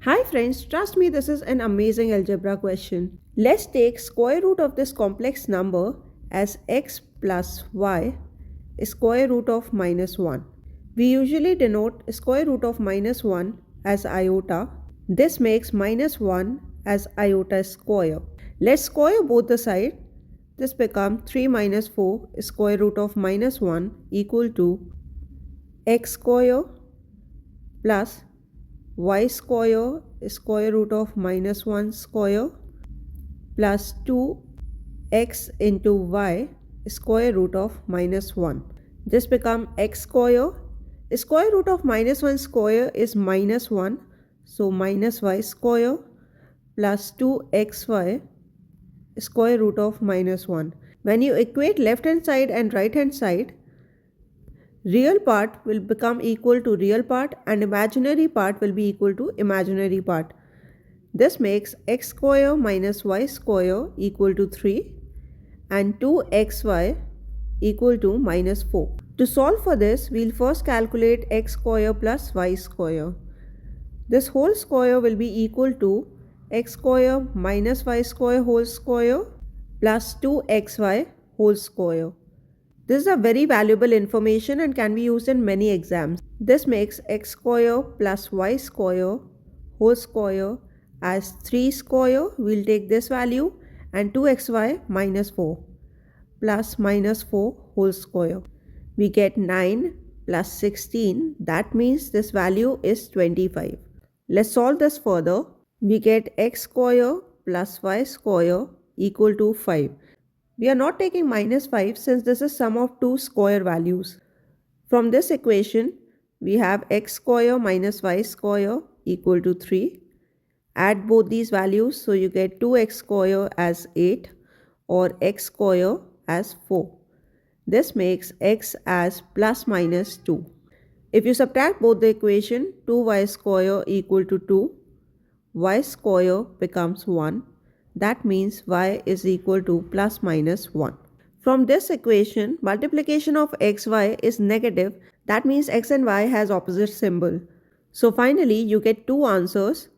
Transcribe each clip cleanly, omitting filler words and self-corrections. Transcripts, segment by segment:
Hi friends, trust me, this is an amazing algebra question. Let's take square root of this complex number as x plus y is square root of minus 1. We usually denote square root of minus 1 as iota. This makes minus 1 as iota square. Let's square both the sides. This becomes 3 minus 4 square root of minus 1 equal to x square plus y square square root of minus 1 square plus 2x into y square root of minus 1. This become x square. Square root of minus 1 square is minus 1. So minus y square plus 2xy square root of minus 1. When you equate left hand side and right hand side, real part will become equal to real part and imaginary part will be equal to imaginary part. This makes x square minus y square equal to 3 and 2xy equal to minus 4. To solve for this, we'll first calculate x square plus y square. This whole square will be equal to x square minus y square whole square plus 2xy whole square. This is a very valuable information and can be used in many exams. This makes x square plus y square whole square as 3 square. We'll take this value and 2xy minus 4 plus minus 4 whole square. We get 9 plus 16. That means this value is 25. Let's solve this further. We get x square plus y square equal to 5. We are not taking minus 5 since this is sum of two square values. From this equation, we have x square minus y square equal to 3. Add both these values so you get 2x square as 8 or x square as 4. This makes x as plus minus 2. If you subtract both the equation, 2y square equal to 2, y square becomes 1. That means y is equal to plus minus 1. From this equation, multiplication of xy is negative. That means x and y has opposite symbol. So finally, you get two answers.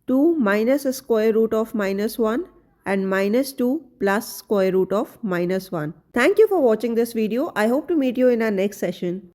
2 minus square root of minus 1 and minus 2 plus square root of minus 1. Thank you for watching this video. I hope to meet you in our next session.